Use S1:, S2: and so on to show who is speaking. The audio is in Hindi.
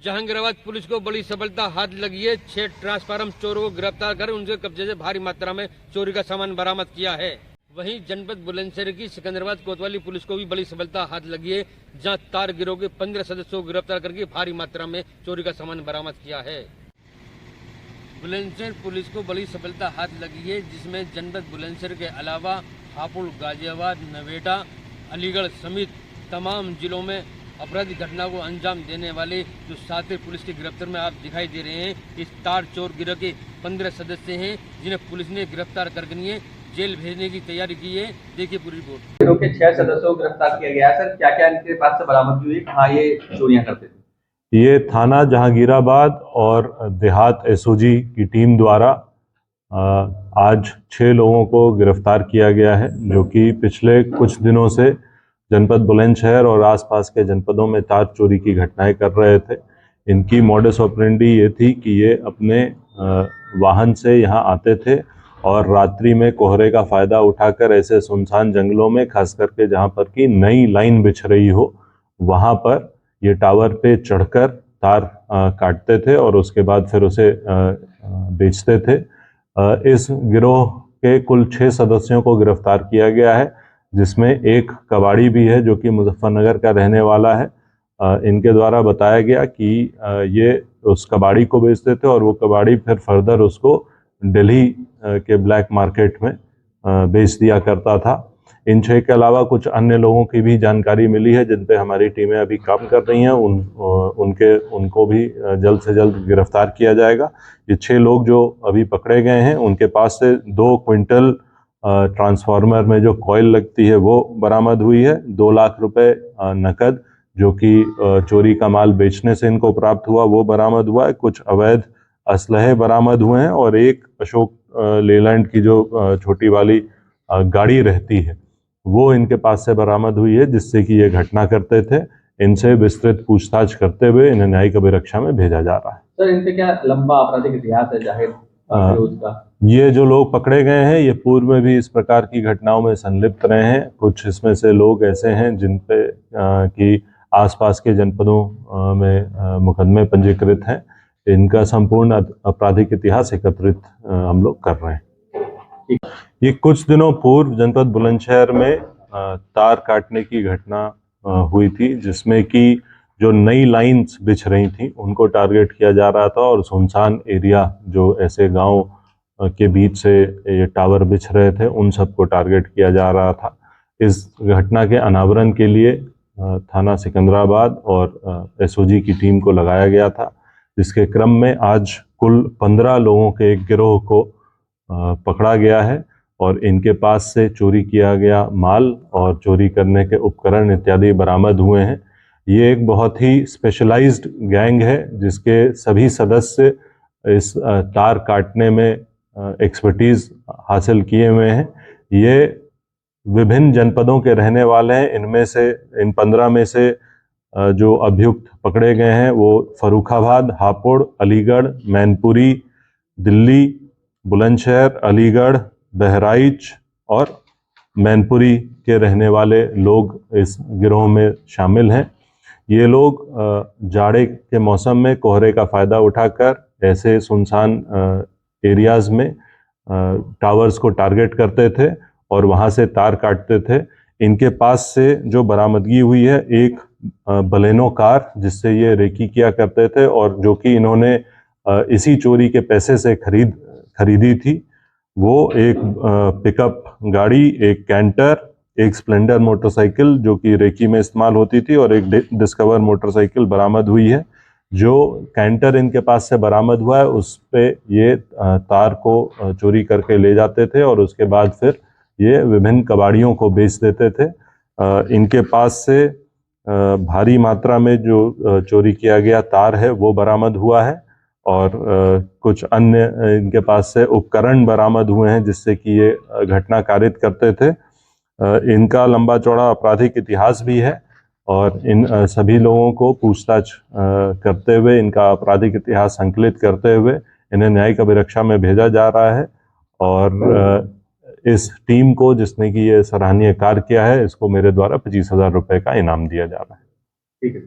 S1: जहांगीराबाद पुलिस को बड़ी सफलता हाथ लगी है। 6 ट्रांसफार्मर चोरों को गिरफ्तार कर उनके कब्जे से भारी मात्रा में चोरी का सामान बरामद किया है। वहीं जनपद बुलंदशहर की सिकंदराबाद कोतवाली पुलिस को भी बड़ी सफलता हाथ लगी है, जहां तार गिरोह के 15 सदस्यों को गिरफ्तार करके भारी मात्रा में चोरी का सामान बरामद किया है। बुलंदशहर पुलिस को बड़ी सफलता हाथ लगी है, जिसमें जनपद बुलंदशहर के अलावा हापुड़, गाजियाबाद, नवेटा, अलीगढ़ समेत तमाम जिलों में अपराधिक घटना को अंजाम देने वाले जो साथी पुलिस की गिरफ्तार में आप दिखाई दे रहे हैं, इस तार चोर गिरोह के 15 सदस्य हैं, जिन्हें पुलिस ने गिरफ्तार करके जेल भेजने की तैयारी की है। देखिए पूरी रिपोर्ट।
S2: गिरोह के 6 सदस्यों को गिरफ्तार किया गया है। सर, क्या क्या इनके पास से बरामदगी हुई, कहाँ ये चोरियां करते थे?
S3: ये थाना जहांगीराबाद और देहात एसओजी की टीम द्वारा आज 6 लोगों को गिरफ्तार किया गया है, जो कि पिछले कुछ दिनों से जनपद बुलंदशहर और आसपास के जनपदों में तार चोरी की घटनाएं कर रहे थे। इनकी मॉडस ऑपरेंडी ये थी कि ये अपने वाहन से यहाँ आते थे और रात्रि में कोहरे का फायदा उठाकर ऐसे सुनसान जंगलों में, खास करके जहाँ पर की नई लाइन बिछ रही हो, वहाँ पर ये टावर पे चढ़कर तार काटते थे और उसके बाद फिर उसे बेचते थे। इस गिरोह के कुल 6 सदस्यों को गिरफ्तार किया गया है, जिसमें एक कबाड़ी भी है जो कि मुजफ्फरनगर का रहने वाला है। इनके द्वारा बताया गया कि ये उस कबाड़ी को बेचते थे और वो कबाड़ी फिर फर्दर उसको दिल्ली के ब्लैक मार्केट में बेच दिया करता था। इन 6 के अलावा कुछ अन्य लोगों की भी जानकारी मिली है, जिन पे हमारी टीमें अभी काम कर रही हैं। उनको भी जल्द से जल्द गिरफ्तार किया जाएगा। ये 6 लोग जो अभी पकड़े गए हैं, उनके पास से 2 क्विंटल ट्रांसफार्मर में जो कॉइल लगती है वो बरामद हुई है। 2 लाख रुपए नकद जो कि चोरी का माल बेचने से इनको प्राप्त हुआ वो बरामद हुआ है। कुछ अवैध असलहे बरामद हुए हैं और एक अशोक लेलैंड की जो छोटी वाली गाड़ी रहती है वो इनके पास से बरामद हुई है, जिससे कि ये घटना करते थे। इनसे विस्तृत पूछताछ करते हुए इन्हें न्यायिक अभिरक्षा में भेजा जा रहा है।
S2: सर, इनके क्या लंबा आपराधिक इतिहास है जाहिर का?
S3: ये जो लोग पकड़े गए हैं ये पूर्व में भी इस प्रकार की घटनाओं में संलिप्त रहे हैं। कुछ इसमें से लोग ऐसे हैं जिन पे कि आसपास के जनपदों में मुकदमे पंजीकृत हैं। इनका संपूर्ण आपराधिक इतिहास एकत्रित हम लोग कर रहे हैं। ये कुछ दिनों पूर्व जनपद बुलंदशहर में तार काटने की घटना हुई थी, जिसमें कि जो नई लाइन्स बिछ रही थी उनको टारगेट किया जा रहा था और सुनसान एरिया जो ऐसे गांव के बीच से ये टावर बिछ रहे थे उन सबको टारगेट किया जा रहा था। इस घटना के अनावरण के लिए थाना सिकंदराबाद और एसओजी की टीम को लगाया गया था, जिसके क्रम में आज कुल 15 लोगों के एक गिरोह को पकड़ा गया है और इनके पास से चोरी किया गया माल और चोरी करने के उपकरण इत्यादि बरामद हुए हैं। ये एक बहुत ही स्पेशलाइज्ड गैंग है, जिसके सभी सदस्य इस तार काटने में एक्सपर्टीज हासिल किए हुए हैं। ये विभिन्न जनपदों के रहने वाले हैं। इनमें से इन 15 में से जो अभियुक्त पकड़े गए हैं वो फर्रुखाबाद, हापुड़, अलीगढ़, मैनपुरी, दिल्ली, बुलंदशहर, अलीगढ़, बहराइच और मैनपुरी के रहने वाले लोग इस गिरोह में शामिल हैं। ये लोग जाड़े के मौसम में कोहरे का फायदा उठाकर ऐसे सुनसान एरियाज में टावर्स को टारगेट करते थे और वहाँ से तार काटते थे। इनके पास से जो बरामदगी हुई है, एक बलेनो कार जिससे ये रेकी किया करते थे और जो कि इन्होंने इसी चोरी के पैसे से खरीदी थी, वो एक पिकअप गाड़ी, एक कैंटर, एक स्प्लेंडर मोटरसाइकिल जो कि रेकी में इस्तेमाल होती थी और एक डिस्कवर मोटरसाइकिल बरामद हुई है। जो कैंटर इनके पास से बरामद हुआ है उस पे ये तार को चोरी करके ले जाते थे और उसके बाद फिर ये विभिन्न कबाड़ियों को बेच देते थे। इनके पास से भारी मात्रा में जो चोरी किया गया तार है वो बरामद हुआ है और कुछ अन्य इनके पास से उपकरण बरामद हुए हैं जिससे कि ये घटना कारित करते थे। इनका लंबा चौड़ा आपराधिक इतिहास भी है और इन सभी लोगों को पूछताछ करते हुए, इनका आपराधिक इतिहास संकलित करते हुए इन्हें न्यायिक अभिरक्षा में भेजा जा रहा है और इस टीम को जिसने कि ये सराहनीय कार्य किया है, इसको मेरे द्वारा 25,000 रुपए का इनाम दिया जा रहा है।
S2: ठीक है।